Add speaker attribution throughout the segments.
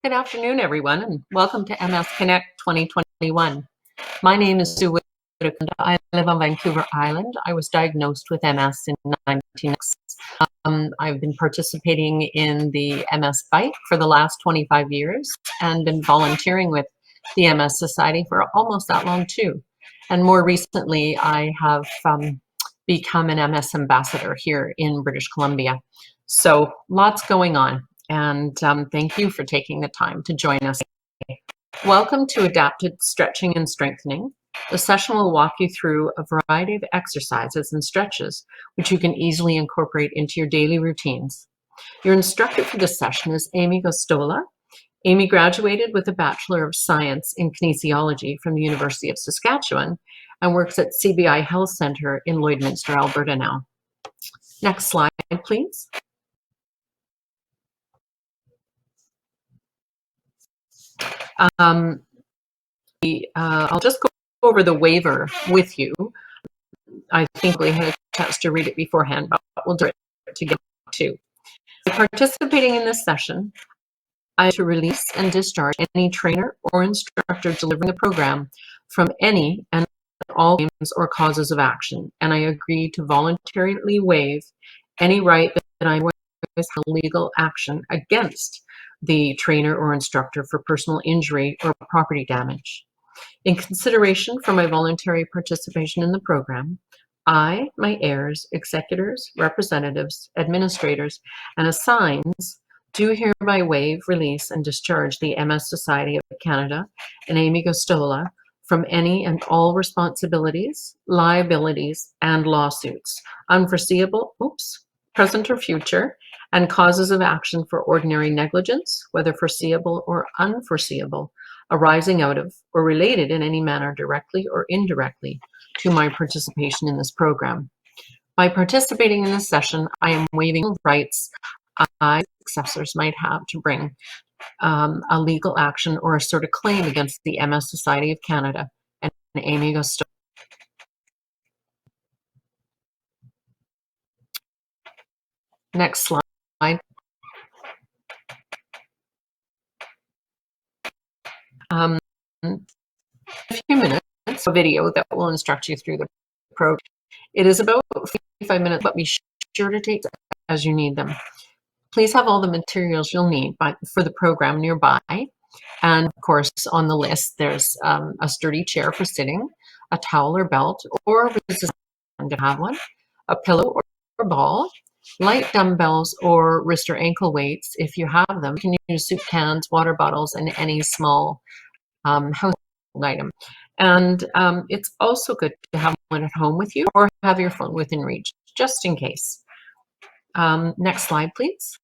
Speaker 1: Good afternoon, everyone, and welcome to MS Connect 2021. My name is Sue Whittaker. I live on Vancouver Island. I was diagnosed with MS in 1996. I've been participating in the MS Bike for the last 25 years and been volunteering with the MS Society for almost that long too. And more recently, I have become an MS ambassador here in British Columbia. So lots going on. And thank you for taking the time to join us today. Welcome to Adapted Stretching and Strengthening. The session will walk you through a variety of exercises and stretches which you can easily incorporate into your daily routines. Your instructor for this session is Amy Gostola. Amy graduated with a Bachelor of Science in Kinesiology from the University of Saskatchewan and works at CBI Health Centre in Lloydminster, Alberta now. Next slide, please. I'll just go over the waiver with you. I think we had a chance to read it beforehand, but we'll do it together too. Participating in this session, I have to release and discharge any trainer or instructor delivering the program from any and all claims or causes of action, and I agree to voluntarily waive any right that I have legal action against the trainer or instructor for personal injury or property damage. In consideration for my voluntary participation in the program, I, my heirs, executors, representatives, administrators, and assigns do hereby waive, release, and discharge the MS Society of Canada and Amy Gostola from any and all responsibilities, liabilities, and lawsuits, unforeseeable, present or future, and causes of action for ordinary negligence, whether foreseeable or unforeseeable, arising out of or related in any manner directly or indirectly to my participation in this program. By participating in this session, I am waiving rights I, successors, might have to bring a legal action or assert a claim against the MS Society of Canada and Amy Gostola. Next slide. A few minutes, a video that will instruct you through the program. It is about 55 minutes, but be sure to take as you need them. Please have all the materials you'll need for the program nearby. And of course, on the list, there's a sturdy chair for sitting, a towel or belt, or to have one, a pillow or ball, light dumbbells or wrist or ankle weights if you have them. You can use soup cans, water bottles, and any small household item. And it's also good to have one at home with you or have your phone within reach, just in case. Next slide, please.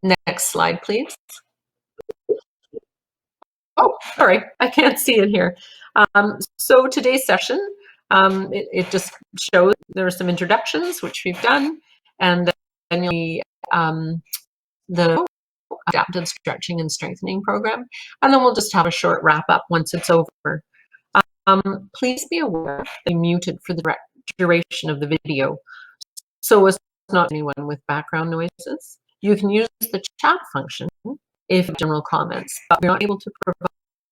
Speaker 1: Next slide, please. Oh, sorry, I can't see it here. So today's session, it just shows there are some introductions, which we've done, and then the Adapted Stretching and Strengthening program, and then we'll just have a short wrap up once it's over. Please be aware that you're muted for the duration of the video, so as not anyone with background noises. You can use the chat function if you have general comments, but we're not able to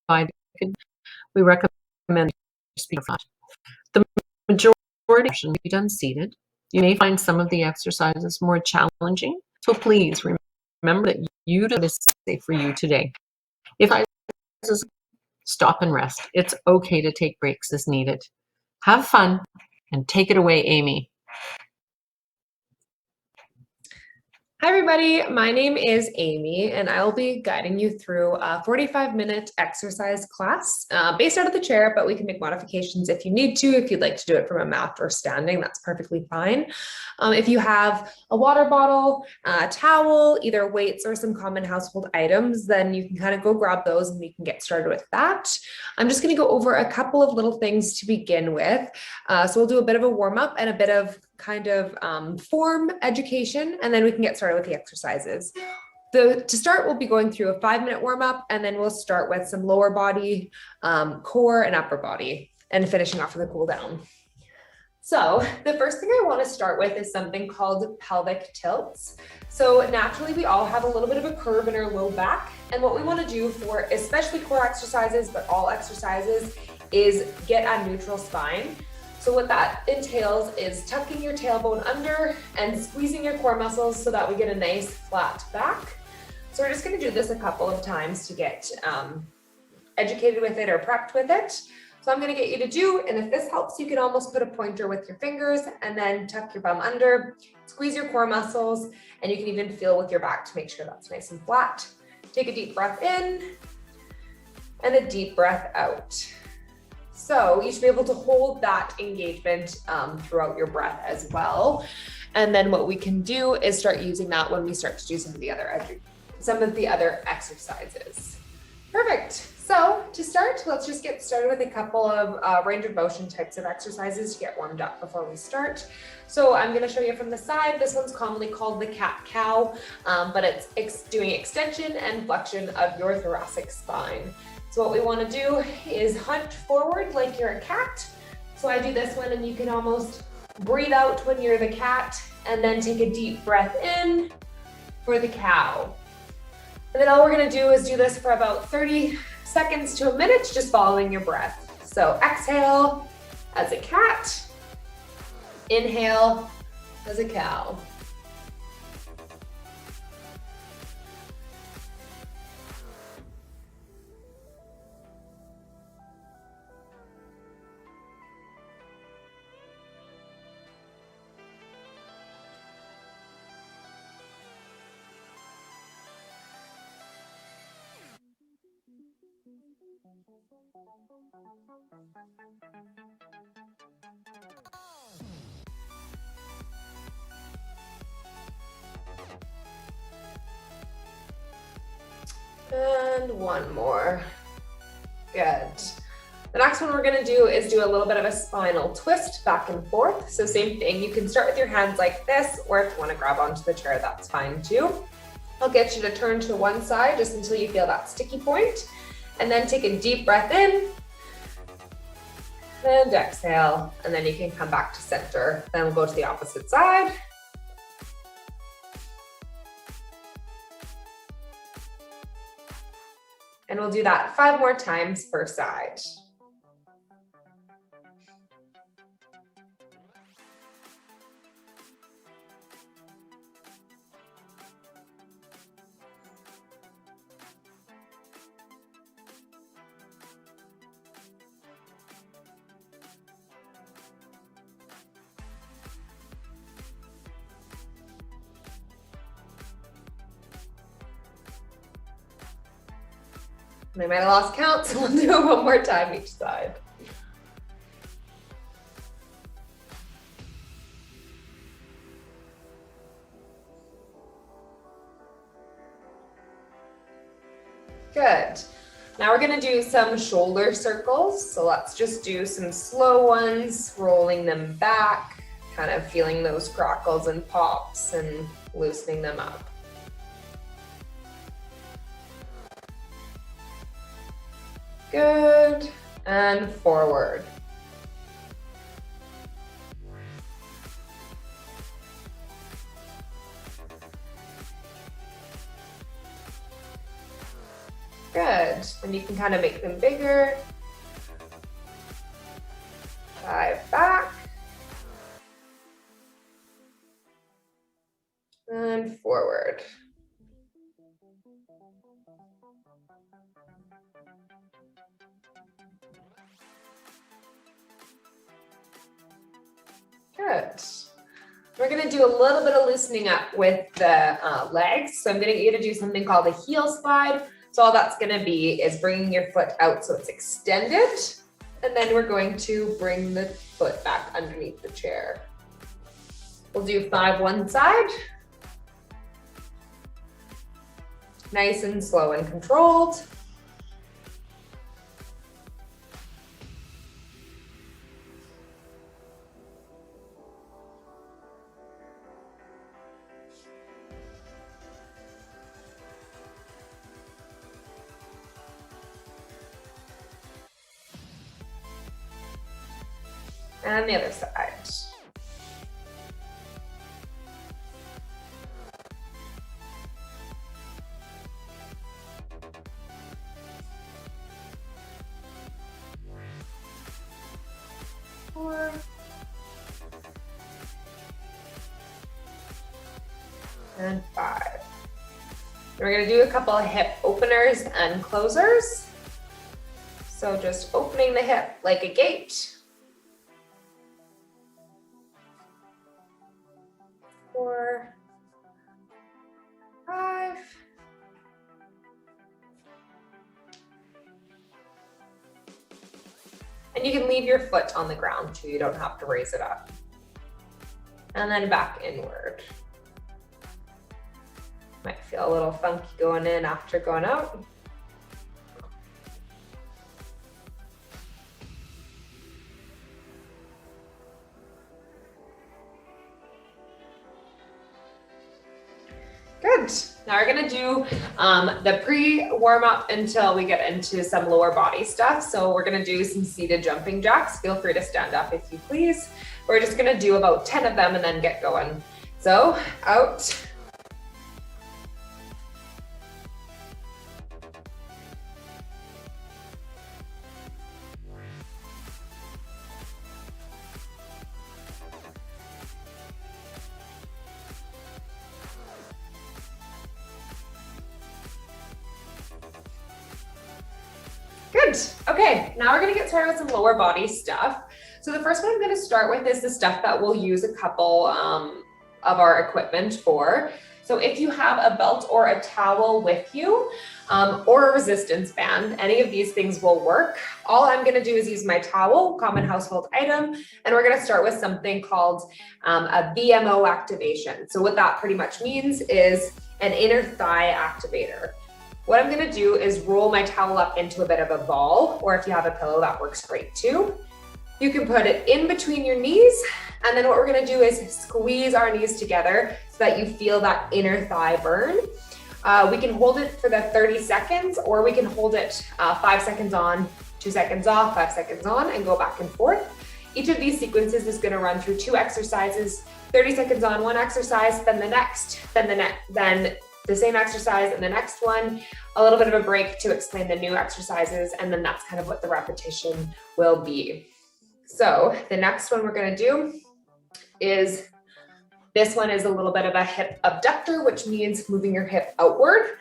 Speaker 1: provide. We recommend speaker flat. The majority should be done seated. You may find some of the exercises more challenging, so please remember that you do this safe for you today. If I stop and rest, it's okay to take breaks as needed. Have fun and take it away, Amy.
Speaker 2: Hi everybody, my name is Amy and I will be guiding you through a 45-minute exercise class based out of the chair, but we can make modifications if you need to. If you'd like to do it from a mat or standing, that's perfectly fine. If you have a water bottle, a towel, either weights or some common household items, then you can kind of go grab those and we can get started with that. I'm just going to go over a couple of little things to begin with. So we'll do a bit of a warm up and a bit of kind of form education, and then we can get started with the exercises. To start, we'll be going through a 5-minute warm-up, and then we'll start with some lower body, core, and upper body, and finishing off with a cool down. So the first thing I want to start with is something called pelvic tilts. So naturally, we all have a little bit of a curve in our low back, and what we want to do for especially core exercises, but all exercises, is get a neutral spine. So what that entails is tucking your tailbone under and squeezing your core muscles so that we get a nice flat back. So we're just going to do this a couple of times to get educated with it or prepped with it. So I'm going to get you to do, and if this helps, you can almost put a pointer with your fingers and then tuck your bum under, squeeze your core muscles, and you can even feel with your back to make sure that's nice and flat. Take a deep breath in and a deep breath out. So you should be able to hold that engagement throughout your breath as well. And then what we can do is start using that when we start to do some of the other exercises. Perfect. So to start, let's just get started with a couple of range of motion types of exercises to get warmed up before we start. So I'm going to show you from the side. This one's commonly called the cat-cow, but it's doing extension and flexion of your thoracic spine. So what we want to do is hunt forward like you're a cat. So I do this one, and you can almost breathe out when you're the cat, and then take a deep breath in for the cow. And then all we're going to do is do this for about 30 seconds to a minute, just following your breath. So exhale as a cat, inhale as a cow. And one more. Good. The next one we're going to do is do a little bit of a spinal twist back and forth. So same thing, you can start with your hands like this, or if you want to grab onto the chair, that's fine too. I'll get you to turn to one side just until you feel that sticky point, and then take a deep breath in and exhale, and then you can come back to center. Then we'll go to the opposite side. And we'll do that 5 more times per side. I might have lost count, so we'll do it one more time each side. Good. Now we're going to do some shoulder circles. So let's just do some slow ones, rolling them back, kind of feeling those crackles and pops and loosening them up. Good, and forward. Good, and you can kind of make them bigger. 5 back. And forward. Good. We're going to do a little bit of loosening up with the legs. So I'm going to get you to do something called a heel slide. So all that's going to be is bringing your foot out so it's extended. And then we're going to bring the foot back underneath the chair. We'll do 5 one side. Nice and slow and controlled. And the other side. Four. And 5. We're going to do a couple of hip openers and closers. So just opening the hip like a gate. 4, 5. And you can leave your foot on the ground too. You don't have to raise it up. And then back inward. Might feel a little funky going in after going out. Good. Now we're gonna do the pre-warm-up until we get into some lower body stuff. So we're gonna do some seated jumping jacks. Feel free to stand up if you please. We're just gonna do about 10 of them and then get going. So out. Good. Okay, now we're gonna get started with some lower body stuff. So the first one I'm gonna start with is the stuff that we'll use a couple of our equipment for. So if you have a belt or a towel with you, or a resistance band, any of these things will work. All I'm gonna do is use my towel, common household item, and we're gonna start with something called a VMO activation. So what that pretty much means is an inner thigh activator. What I'm gonna do is roll my towel up into a bit of a ball, or if you have a pillow, that works great too. You can put it in between your knees, and then what we're gonna do is squeeze our knees together so that you feel that inner thigh burn. We can hold it for the 30 seconds, or we can hold it 5 seconds on, 2 seconds off, 5 seconds on, and go back and forth. Each of these sequences is gonna run through 2 exercises, 30 seconds on one exercise, then the next, then the same exercise and the next one, a little bit of a break to explain the new exercises, and then that's kind of what the repetition will be. So the next one we're gonna do is, this one is a little bit of a hip abductor, which means moving your hip outward.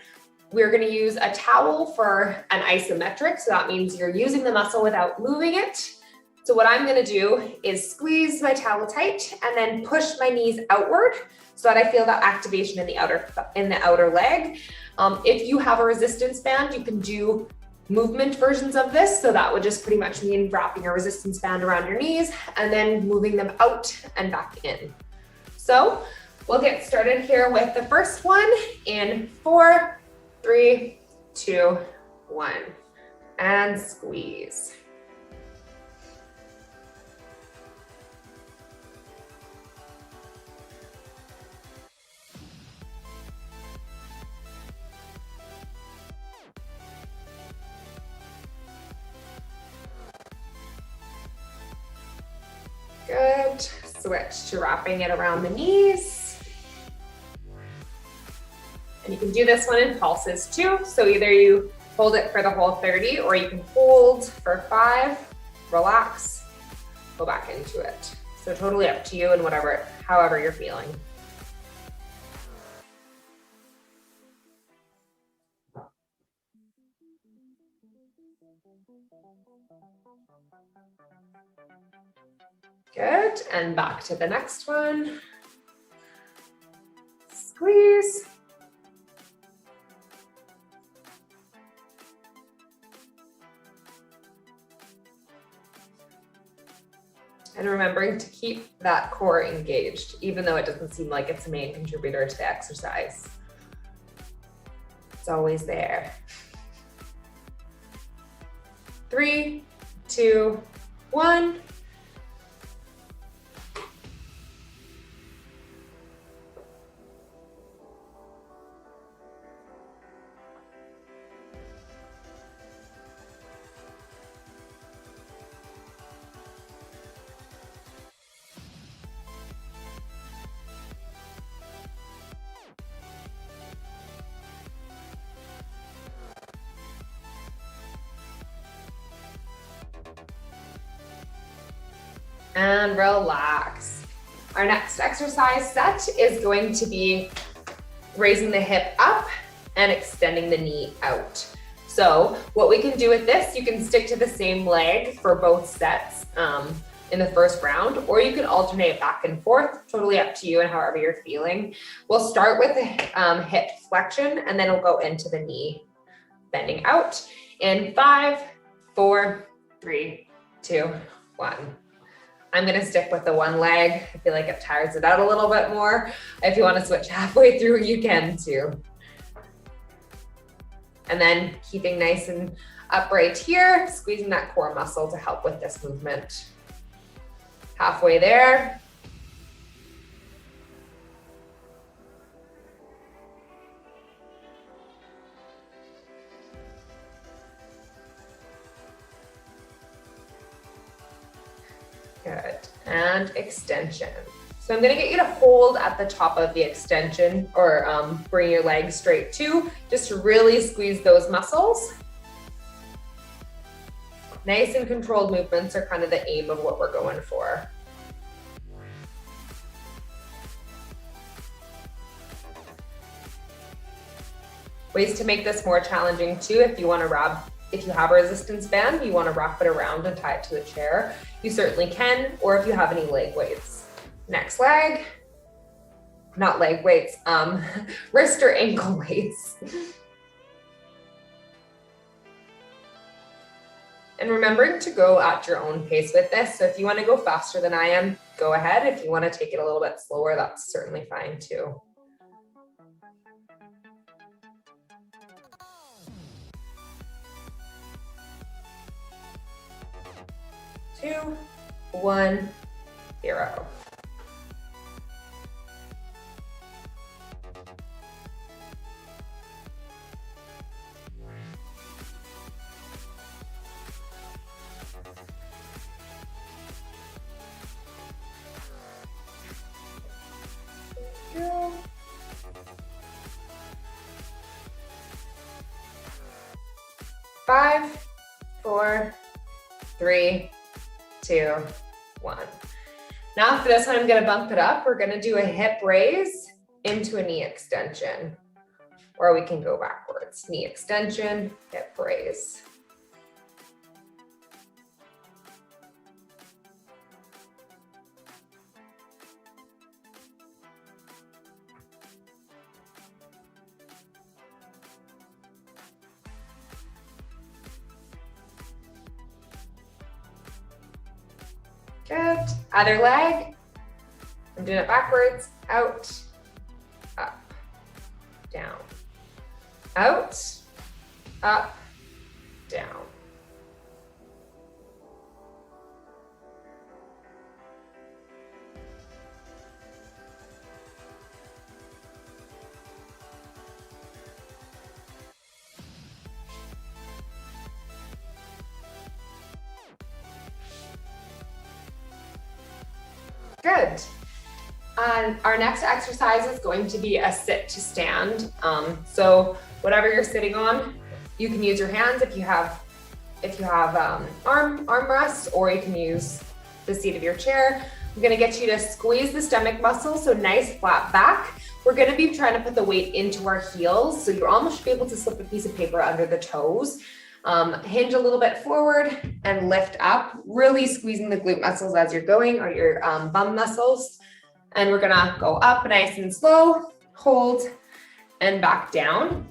Speaker 2: We're gonna use a towel for an isometric, so that means you're using the muscle without moving it. So what I'm gonna do is squeeze my towel tight and then push my knees outward so that I feel that activation in the outer leg. If you have a resistance band, you can do movement versions of this. So that would just pretty much mean wrapping a resistance band around your knees and then moving them out and back in. So we'll get started here with the first one in 4, 3, 2, 1, and squeeze. Good. Switch to wrapping it around the knees. And you can do this one in pulses too. So either you hold it for the whole 30, or you can hold for 5, relax, go back into it. So totally up to you and however you're feeling. Good, and back to the next one. Squeeze. And remembering to keep that core engaged, even though it doesn't seem like it's a main contributor to the exercise. It's always there. 3, 2, 1. And relax. Our next exercise set is going to be raising the hip up and extending the knee out. So what we can do with this, you can stick to the same leg for both sets in the first round, or you can alternate back and forth, totally up to you and however you're feeling. We'll start with the hip flexion, and then we'll go into the knee bending out in 5, 4, 3, 2, 1. I'm gonna stick with the one leg. I feel like it tires it out a little bit more. If you wanna switch halfway through, you can too. And then keeping nice and upright here, squeezing that core muscle to help with this movement. Halfway there. Good, and extension. So I'm gonna get you to hold at the top of the extension, or bring your legs straight too, just to really squeeze those muscles. Nice and controlled movements are kind of the aim of what we're going for. Ways to make this more challenging too, if you have a resistance band, you want to wrap it around and tie it to the chair, you certainly can, or if you have any leg weights. Next leg, not leg weights, wrist or ankle weights. And remembering to go at your own pace with this. So if you want to go faster than I am, go ahead. If you want to take it a little bit slower, that's certainly fine too. Two, 1, 0. Go. 5, 4, 3, 2, 1. Now for this one, I'm gonna bump it up. We're gonna do a hip raise into a knee extension, or we can go backwards. Knee extension, hip raise. Good. Other leg. I'm doing it backwards. Out, up, down. Out, up, down. Good. Our next exercise is going to be a sit to stand. So whatever you're sitting on, you can use your hands if you have arm rests, or you can use the seat of your chair. I'm gonna get you to squeeze the stomach muscle, so nice flat back. We're gonna be trying to put the weight into our heels, so you almost should be able to slip a piece of paper under the toes. Hinge a little bit forward and lift up, really squeezing the glute muscles as you're going, or your bum muscles. And we're gonna go up nice and slow, hold, and back down.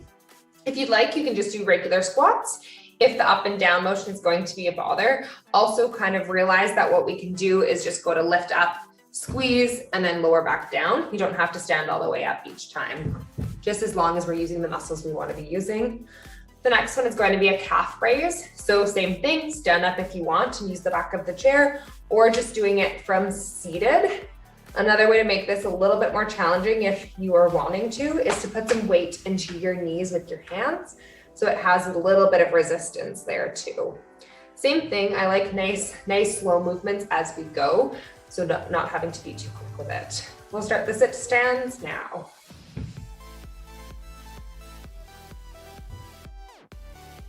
Speaker 2: If you'd like, you can just do regular squats. If the up and down motion is going to be a bother, also kind of realize that what we can do is just go to lift up, squeeze, and then lower back down. You don't have to stand all the way up each time, just as long as we're using the muscles we want to be using. The next one is going to be a calf raise. So same thing, stand up if you want and use the back of the chair, or just doing it from seated. Another way to make this a little bit more challenging, if you are wanting to, is to put some weight into your knees with your hands, so it has a little bit of resistance there too. Same thing, I like nice slow movements as we go, so not having to be too quick with it. We'll start the sit stands now.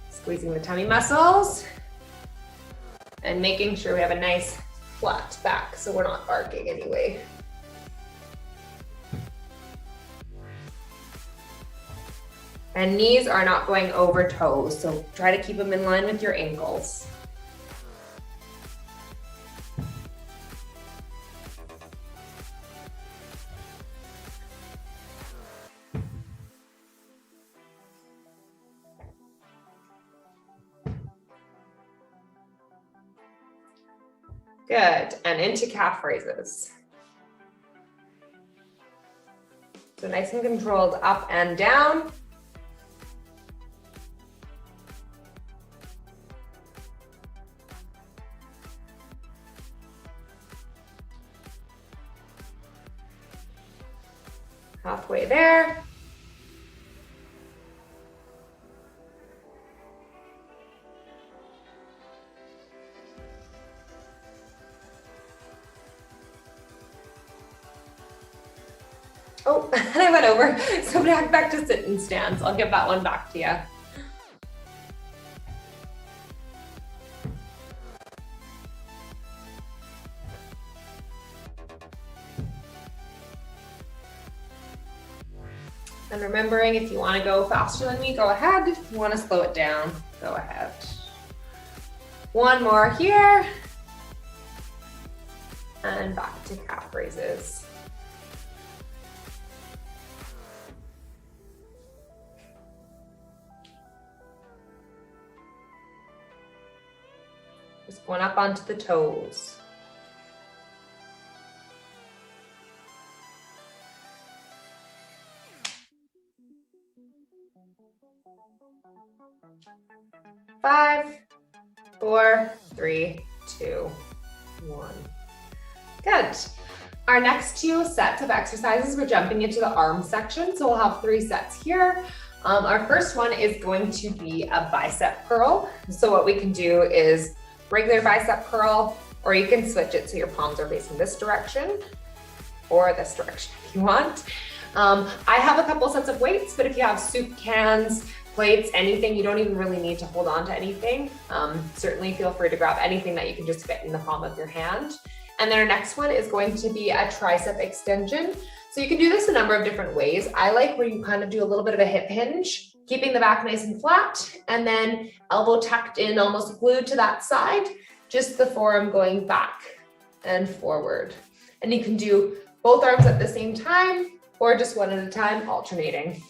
Speaker 2: Squeezing the tummy muscles and making sure we have a nice flat back, so we're not arcing anyway. And knees are not going over toes, so try to keep them in line with your ankles. Good, and into calf raises. So nice and controlled, up and down. Halfway there. Oh, and I went over. So back to sit and stance. I'll give that one back to you. And remembering, if you want to go faster than me, go ahead. If you want to slow it down, go ahead. One more here. And back to calf raises. Just going up onto the toes. Five, 4, 3, 2, 1. Good. Our next two sets of exercises, we're jumping into the arm section. So we'll have 3 sets here. Our first one is going to be a bicep curl. So what we can do is regular bicep curl, or you can switch it so your palms are facing this direction or this direction if you want. I have a couple sets of weights, but if you have soup cans, plates, anything, you don't even really need to hold on to anything. Certainly feel free to grab anything that you can just fit in the palm of your hand. And then our next one is going to be a tricep extension. So you can do this a number of different ways. I like where you kind of do a little bit of a hip hinge, keeping the back nice and flat, and then elbow tucked in, almost glued to that side, just the forearm going back and forward. And you can do both arms at the same time, or just one at a time, alternating.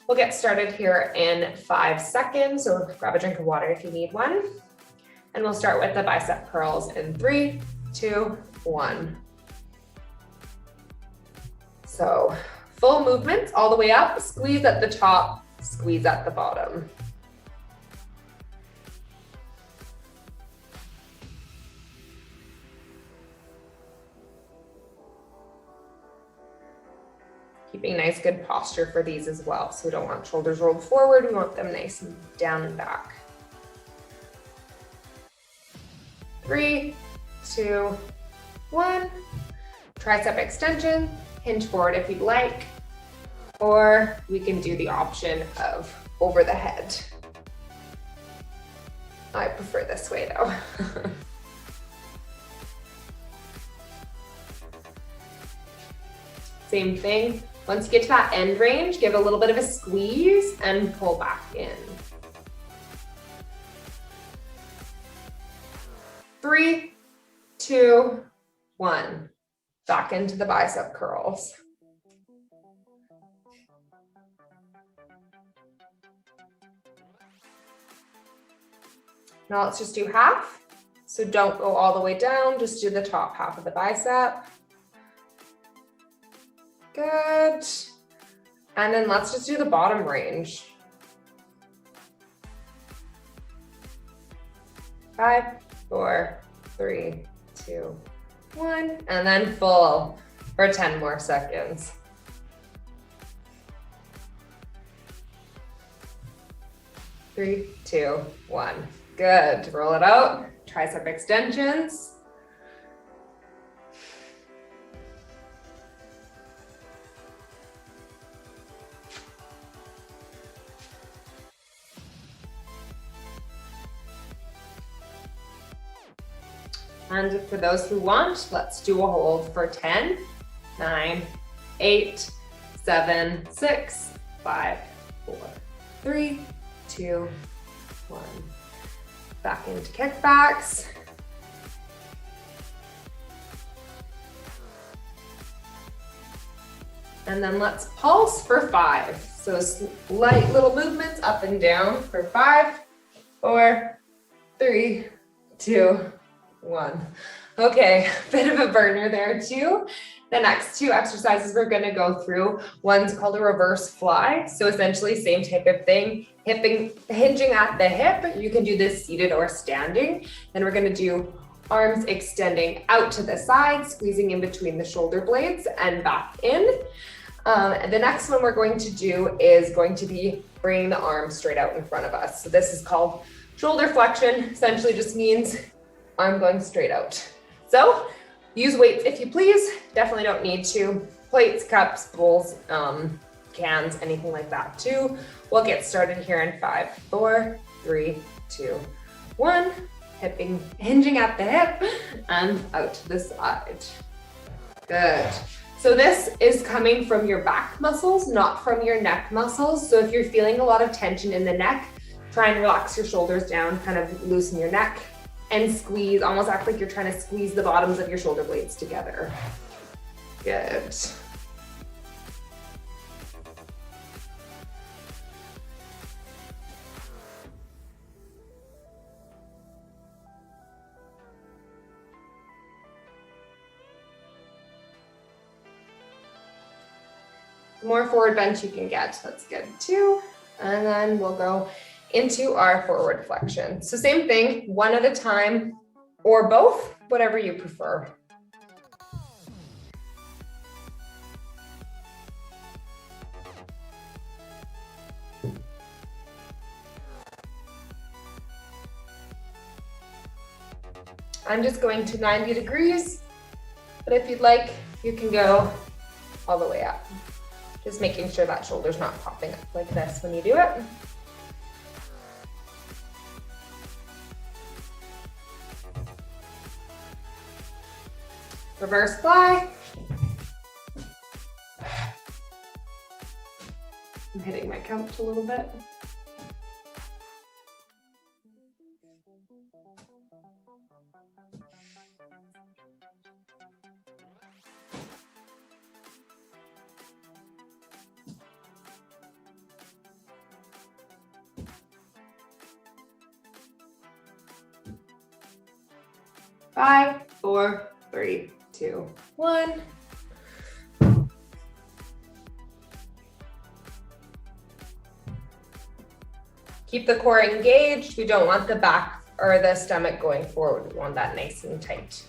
Speaker 2: We'll get started here in 5 seconds, so grab a drink of water if you need one. And we'll start with the bicep curls in 3, 2, 1. So full movements all the way up, squeeze at the top, squeeze at the bottom. Keeping nice, good posture for these as well. So we don't want shoulders rolled forward. We want them nice and down and back. 3, 2, 1. Tricep extension, hinge forward if you'd like, or we can do the option of over the head. I prefer this way though. Same thing. Once you get to that end range, give a little bit of a squeeze and pull back in. 3, 2, 1. Back into the bicep curls. Now let's just do half. So don't go all the way down, just do the top half of the bicep. Good. And then let's just do the bottom range. 5, 4, 3, 2, 1, and then full for 10 more seconds. Three, 2, 1. Good. Roll it out. Tricep extensions. And for those who want, let's do a hold for 10, 9, 8, 7, 6, 5, 4, 3, 2, 1. Back into kickbacks. And then let's pulse for 5. So slight little movements up and down for 5, 4, 3, 2, 1. Okay, bit of a burner there too. The next 2 exercises we're gonna go through, one's called a reverse fly. So essentially same type of thing, hinging at the hip. You can do this seated or standing. Then we're gonna do arms extending out to the side, squeezing in between the shoulder blades and back in. The next one we're going to do is going to be bringing the arms straight out in front of us. So this is called shoulder flexion, essentially just means arm going straight out. So use weights if you please, definitely don't need to. Plates, cups, bowls, cans, anything like that too. We'll get started here in 5, 4, 3, 2, 1. Hinging at the hip and out to the side. Good. So this is coming from your back muscles, not from your neck muscles. So if you're feeling a lot of tension in the neck, try and relax your shoulders down, kind of loosen your neck and squeeze, almost act like you're trying to squeeze the bottoms of your shoulder blades together. Good. The more forward bend you can get, that's good too. And then we'll go into our forward flexion. So same thing, one at a time or both, whatever you prefer. I'm just going to 90 degrees, but if you'd like, you can go all the way up. Just making sure that shoulder's not popping up like this when you do it. Reverse fly. I'm hitting my couch a little bit. Five, 4, 3, 2, 1. Keep the core engaged. We don't want the back or the stomach going forward. We want that nice and tight.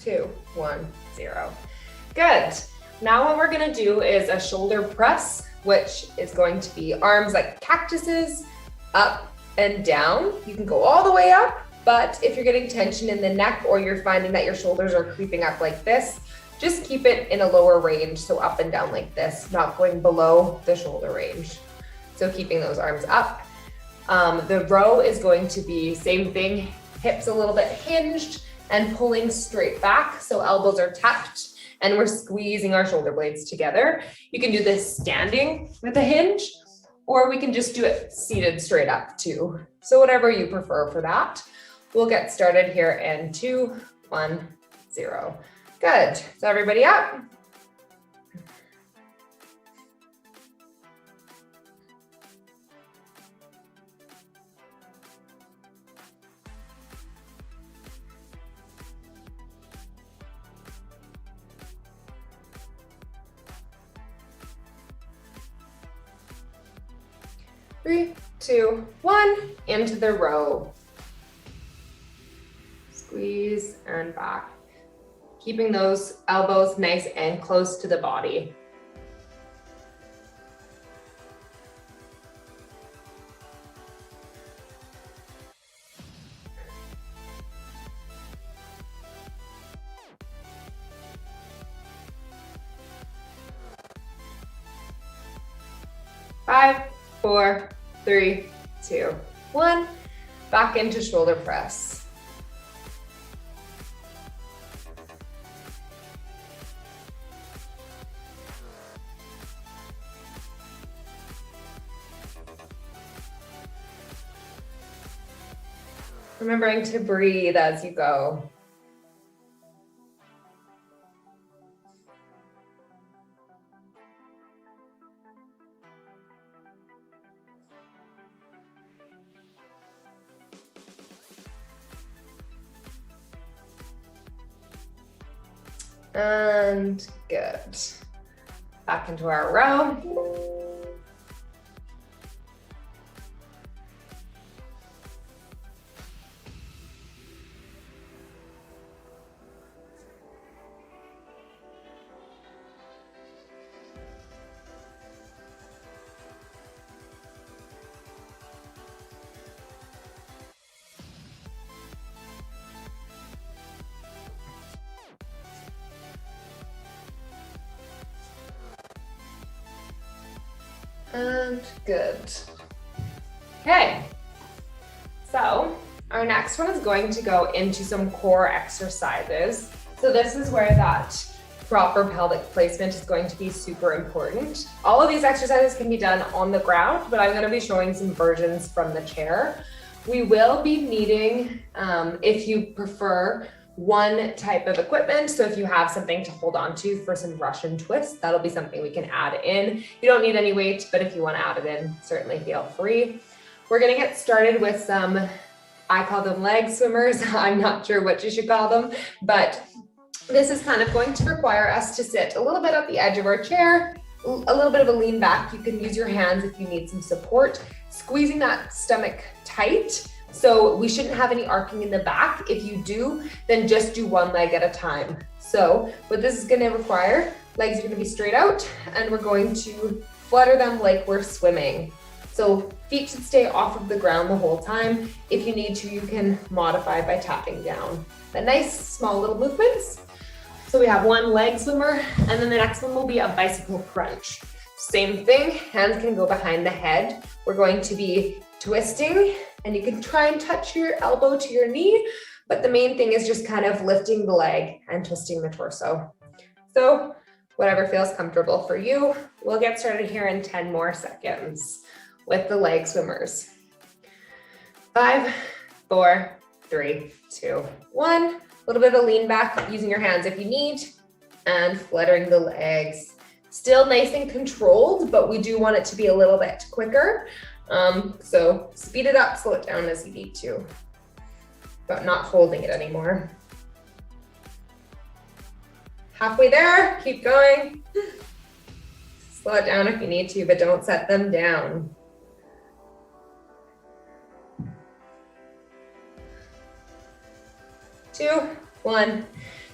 Speaker 2: Two, 1, 0. Good. Now what we're gonna do is a shoulder press, which is going to be arms like cactuses, up and down. You can go all the way up, but if you're getting tension in the neck or you're finding that your shoulders are creeping up like this, just keep it in a lower range, so up and down like this, not going below the shoulder range. So keeping those arms up. The row is going to be same thing, hips a little bit hinged, and pulling straight back, so elbows are tucked and we're squeezing our shoulder blades together. You can do this standing with a hinge, or we can just do it seated straight up too. So whatever you prefer for that. We'll get started here in 2, 1, 0. Good. So everybody up. Three, 2, 1, into the row. Squeeze and back. Keeping those elbows nice and close to the body. 5, 4, 3, 2, 1. Back into shoulder press. Remembering to breathe as you go. And good. Back into our row. And good. Okay, so our next one is going to go into some core exercises. So this is where that proper pelvic placement is going to be super important. All of these exercises can be done on the ground, but I'm going to be showing some versions from the chair. We will be needing, if you prefer, one type of equipment. So if you have something to hold on to for some Russian twists, that'll be something we can add in. You don't need any weight, but if you want to add it in, certainly feel free. We're going to get started with some, I call them leg swimmers. I'm not sure what you should call them, but this is kind of going to require us to sit a little bit at the edge of our chair, a little bit of a lean back. You can use your hands if you need some support, squeezing that stomach tight. So we shouldn't have any arcing in the back. If you do, then just do one leg at a time. So what this is going to require, legs are going to be straight out, and we're going to flutter them like we're swimming. So feet should stay off of the ground the whole time. If you need to, you can modify by tapping down. But nice small little movements. So we have one leg swimmer, and then the next one will be a bicycle crunch. Same thing, hands can go behind the head. We're going to be twisting, and you can try and touch your elbow to your knee, but the main thing is just kind of lifting the leg and twisting the torso. So whatever feels comfortable for you. We'll get started here in 10 more seconds with the leg swimmers. 5, 4, 3, 2, 1. A little bit of a lean back using your hands if you need, and fluttering the legs. Still nice and controlled, but we do want it to be a little bit quicker. So speed it up, slow it down as you need to, but not holding it anymore. Halfway there, keep going. Slow it down if you need to, but don't set them down. 2, 1,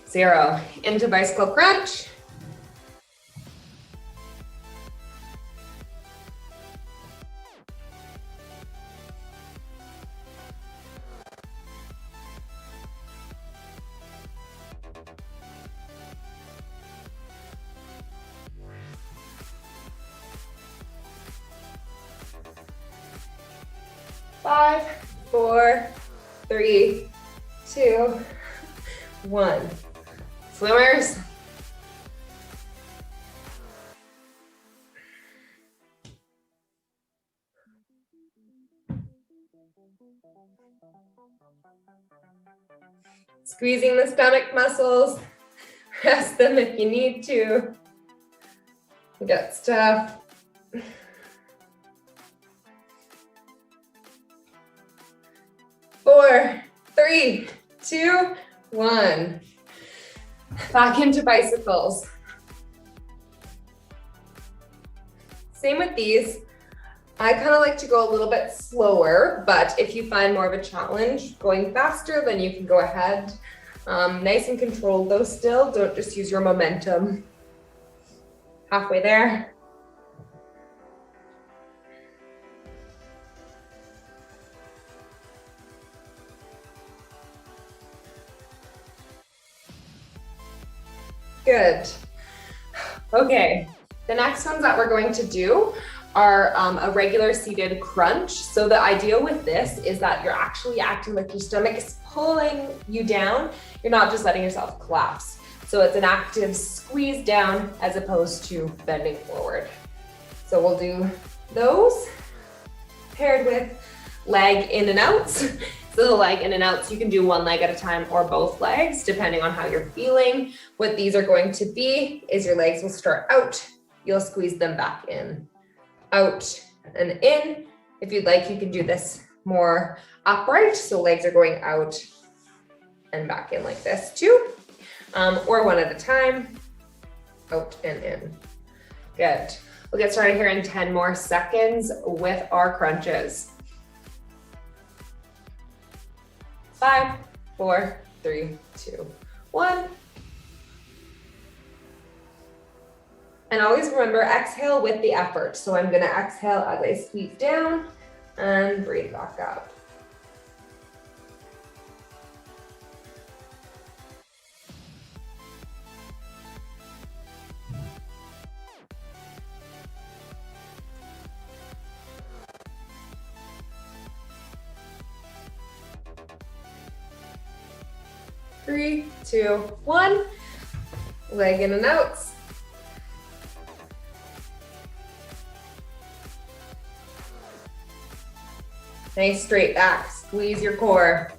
Speaker 2: 0. Into bicycle crunch. Five, 4, 3, 2, 1. Swimmers. Squeezing the stomach muscles. Rest them if you need to. Gut stuff. 4, 3, 2, 1. Back into bicycles. Same with these. I kind of like to go a little bit slower, but if you find more of a challenge going faster, then you can go ahead. Nice and controlled though still. Don't just use your momentum. Halfway there. Good. Okay, the next ones that we're going to do are a regular seated crunch. So the idea with this is that you're actually acting like your stomach is pulling you down. You're not just letting yourself collapse. So it's an active squeeze down as opposed to bending forward. So we'll do those paired with leg in and outs. So the leg in and outs, you can do one leg at a time or both legs, depending on how you're feeling. What these are going to be is your legs will start out, you'll squeeze them back in, out and in. If you'd like, you can do this more upright. So legs are going out and back in like this too. Or one at a time, out and in. Good. We'll get started here in 10 more seconds with our crunches. 5, 4, 3, 2, 1. And always remember, exhale with the effort. So I'm gonna exhale as I squeeze down and breathe back up. Three, two, one. Leg in and out. Nice straight back, squeeze your core.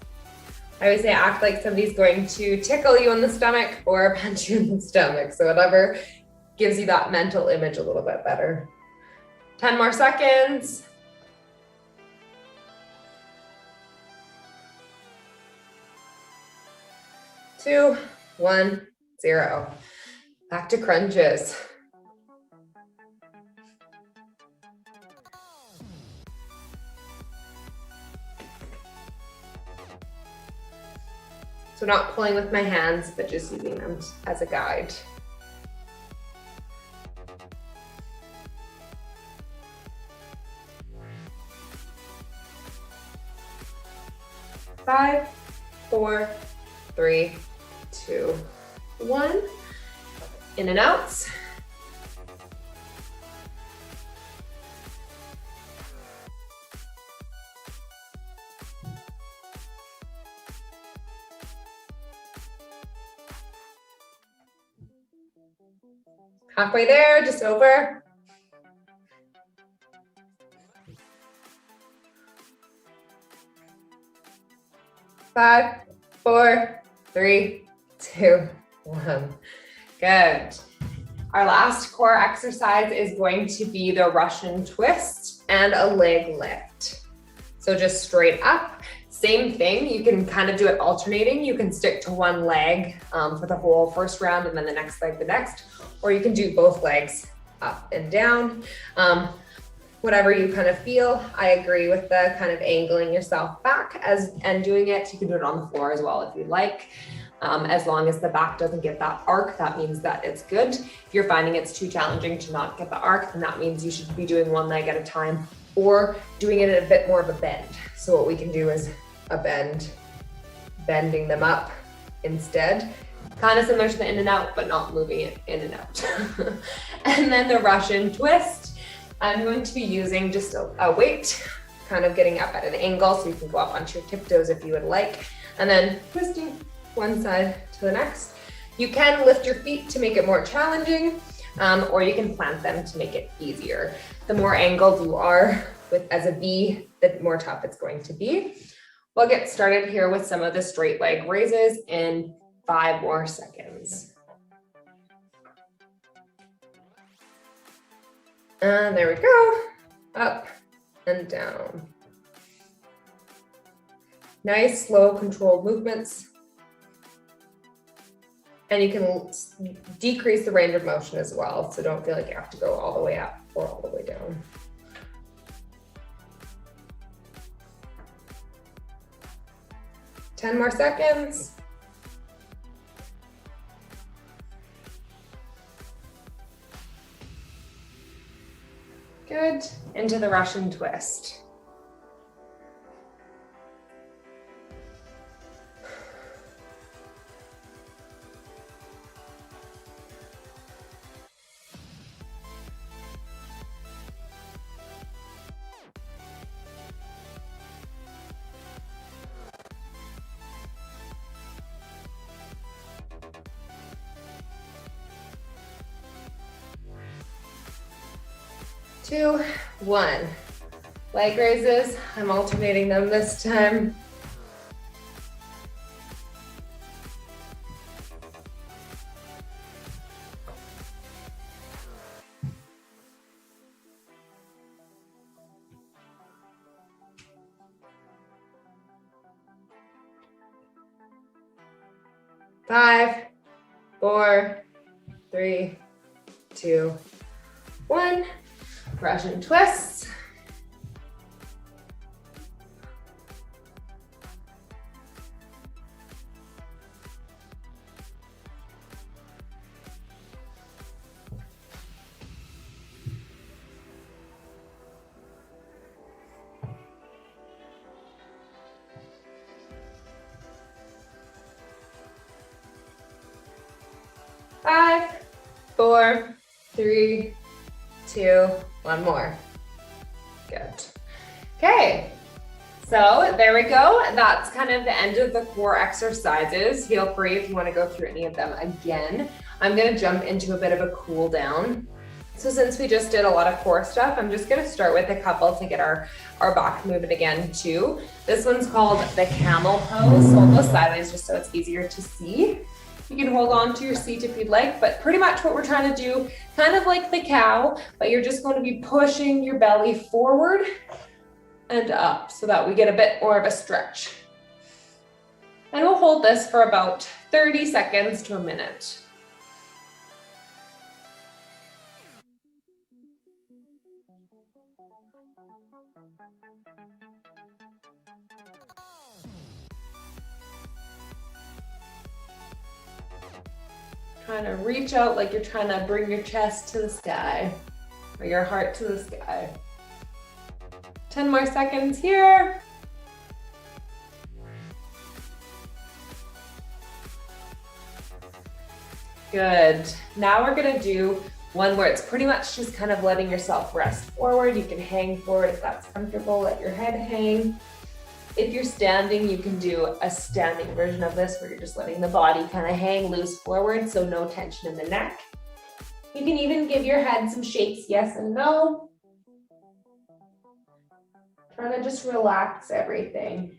Speaker 2: I always say act like somebody's going to tickle you in the stomach or punch you in the stomach. So whatever gives you that mental image a little bit better. 10 more seconds. 2, 1, 0. Back to crunches. So not pulling with my hands, but just using them as a guide. Five, 4, 3, 2, 1. In and out. Halfway there, just over. Five, 4, 3, 2, 1. Good. Our last core exercise is going to be the Russian twist and a leg lift. So just straight up, same thing. You can kind of do it alternating. You can stick to one leg for the whole first round and then the next leg the next, or you can do both legs up and down. Whatever you kind of feel. I agree with the kind of angling yourself back and doing it. You can do it on the floor as well if you'd like. As long as the back doesn't get that arc, that means that it's good. If you're finding it's too challenging to not get the arc, then that means you should be doing one leg at a time or doing it at a bit more of a bend. So what we can do is a bend, bending them up instead. Kind of similar to the in and out, but not moving it in and out. And then the Russian twist. I'm going to be using just a weight, kind of getting up at an angle, so you can go up onto your tiptoes if you would like, and then twisting one side to the next. You can lift your feet to make it more challenging, or you can plant them to make it easier. The more angled you are as a V, the more tough it's going to be. We'll get started here with some of the straight leg raises in 5 more seconds. And there we go, up and down. Nice, slow, controlled movements. And you can decrease the range of motion as well, so don't feel like you have to go all the way up or all the way down. Ten more seconds. Good. Into the Russian twist. 2, 1. Leg raises. I'm alternating them this time. Five, 4, 3, 2, 1. Russian twists. Five, 4, 3, 2, 1 more. Good. Okay, so there we go. That's kind of the end of the core exercises. Feel free if you want to go through any of them again. I'm going to jump into a bit of a cool down. So since we just did a lot of core stuff, I'm just going to start with a couple to get our back moving again too. This one's called the camel pose. So I'll go sideways just so it's easier to see. You can hold on to your seat if you'd like, but pretty much what we're trying to do, kind of like the cow, but you're just going to be pushing your belly forward and up so that we get a bit more of a stretch. And we'll hold this for about 30 seconds to a minute. Trying to reach out like you're trying to bring your chest to the sky or your heart to the sky. 10 more seconds here. Good. Now we're gonna do one where it's pretty much just kind of letting yourself rest forward. You can hang forward if that's comfortable, let your head hang. If you're standing, you can do a standing version of this where you're just letting the body kind of hang loose forward, so no tension in the neck. You can even give your head some shakes, yes and no. Trying to just relax everything.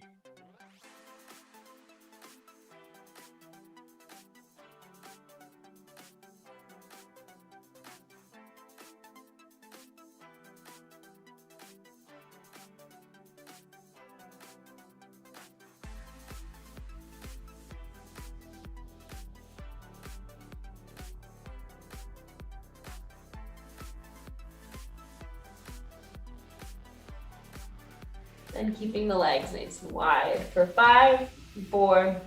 Speaker 2: And keeping the legs nice and wide for 5, 4,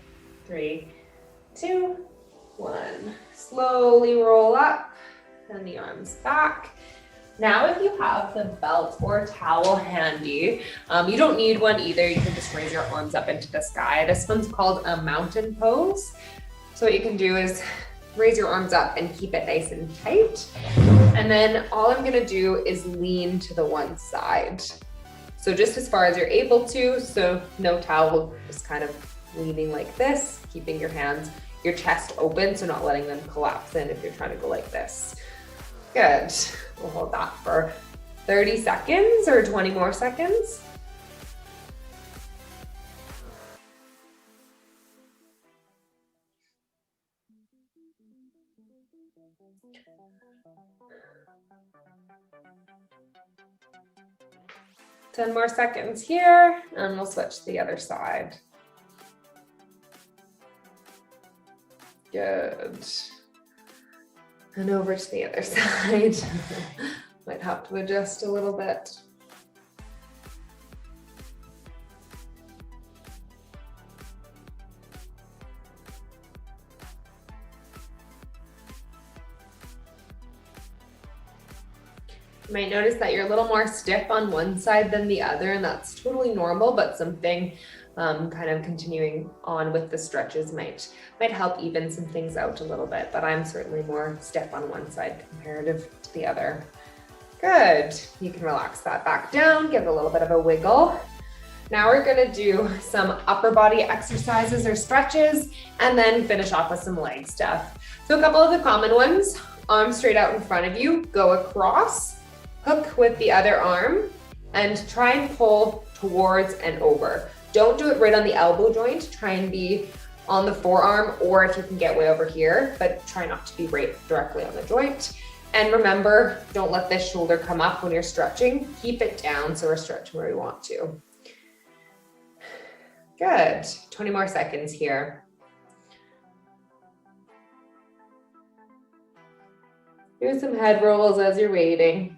Speaker 2: 3, 2, 1. Slowly roll up and the arms back. Now, if you have the belt or towel handy, you don't need one either. You can just raise your arms up into the sky. This one's called a mountain pose. So what you can do is raise your arms up and keep it nice and tight. And then all I'm gonna do is lean to the one side. So just as far as you're able to, so no towel, just kind of leaning like this, keeping your hands, your chest open, so not letting them collapse in if you're trying to go like this. Good. We'll hold that for 30 seconds or 20 more seconds. Ten more seconds here, and we'll switch to the other side. Good. And over to the other side. Might have to adjust a little bit. You might notice that you're a little more stiff on one side than the other, and that's totally normal, but something kind of continuing on with the stretches might help even some things out a little bit, but I'm certainly more stiff on one side comparative to the other. Good. You can relax that back down, give it a little bit of a wiggle. Now we're gonna do some upper body exercises or stretches, and then finish off with some leg stuff. So a couple of the common ones: arms straight out in front of you, go across, hook with the other arm and try and pull towards and over. Don't do it right on the elbow joint. Try and be on the forearm, or if you can get way over here, but try not to be right directly on the joint. And remember, don't let this shoulder come up when you're stretching. Keep it down so we're stretching where we want to. Good. 20 more seconds here. Do some head rolls as you're waiting.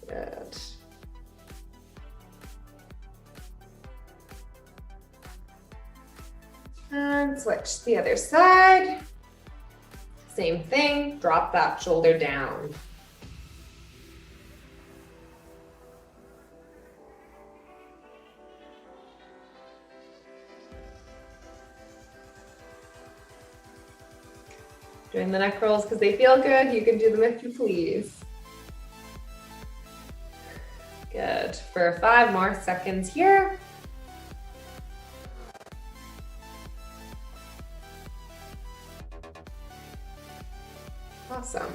Speaker 2: Good. And switch to the other side. Same thing, drop that shoulder down. Doing the neck rolls because they feel good. You can do them if you please. Good. For 5 more seconds here. Awesome.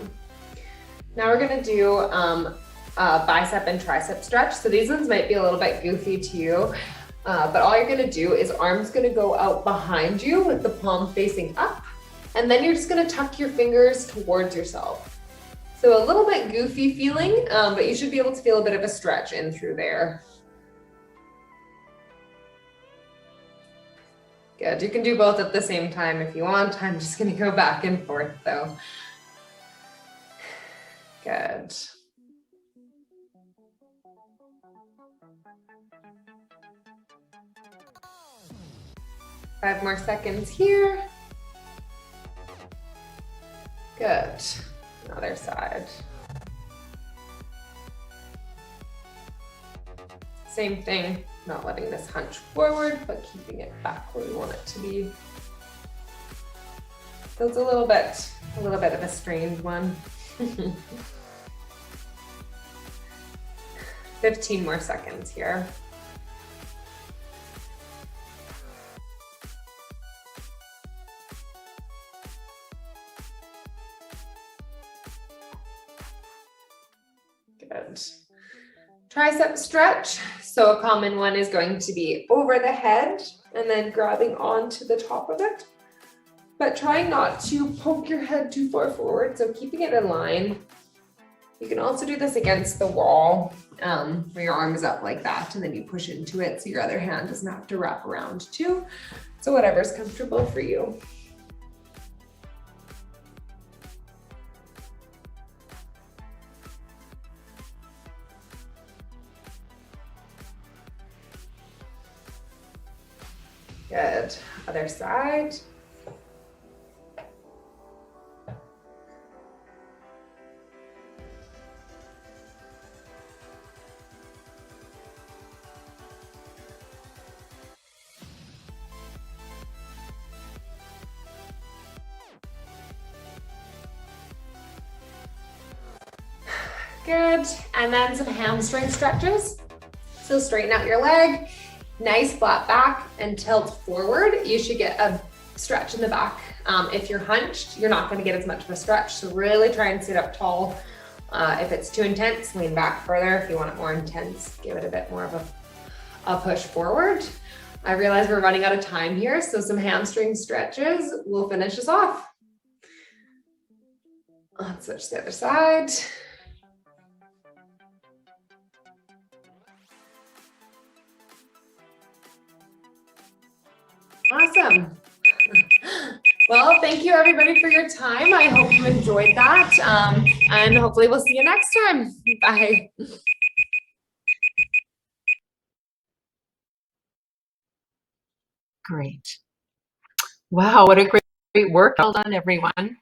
Speaker 2: Now we're going to do a bicep and tricep stretch. So these ones might be a little bit goofy to you, but all you're going to do is arms going to go out behind you with the palm facing up. And then you're just going to tuck your fingers towards yourself. So a little bit goofy feeling, but you should be able to feel a bit of a stretch in through there. Good. You can do both at the same time if you want. I'm just going to go back and forth though. Good. Five more seconds here. Good. Other side. Same thing, not letting this hunch forward, but keeping it back where we want it to be. So it's a little bit of a strained one. 15 more seconds here. Good. Tricep stretch. So a common one is going to be over the head and then grabbing onto the top of it, but trying not to poke your head too far forward. So keeping it in line. You can also do this against the wall, where your arm is up like that, and then you push into it so your other hand doesn't have to wrap around too. So whatever's comfortable for you. Good. Other side. Good. And then some hamstring stretches. So straighten out your leg. Nice flat back and tilt forward. You should get a stretch in the back. If you're hunched, you're not going to get as much of a stretch. So really try and sit up tall. If it's too intense, lean back further. If you want it more intense, give it a bit more of a push forward. I realize we're running out of time here, so some hamstring stretches will finish us off. Let's switch to the other side. Awesome. Well, thank you everybody for your time. I hope you enjoyed that. And hopefully we'll see you next time. Bye.
Speaker 1: Great. Wow, what a great work. Well done, everyone.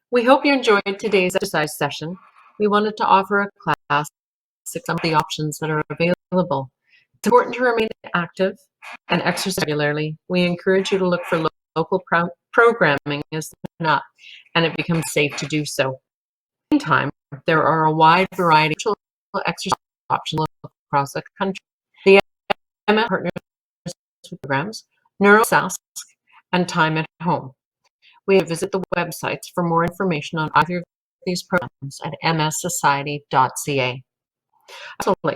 Speaker 1: We hope you enjoyed today's exercise session. We wanted to offer a class some of the options that are available. It's important to remain active and exercise regularly. We encourage you to look for local programming as they open up and it becomes safe to do so. In the meantime, there are a wide variety of exercise options across the country. The MS partners with programs, NeuroSask, and Time at Home. We visit the websites for more information on either of these programs at mssociety.ca. I'd also like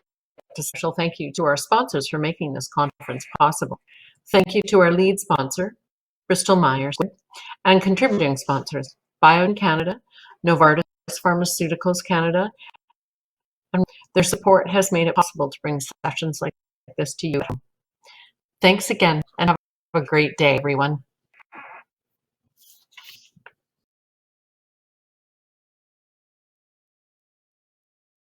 Speaker 1: to say a special thank you to our sponsors for making this conference possible. Thank you to our lead sponsor, Bristol Myers, and contributing sponsors, Biogen Canada, Novartis Pharmaceuticals Canada, and their support has made it possible to bring sessions like this to you. Thanks again, and have a great day, everyone.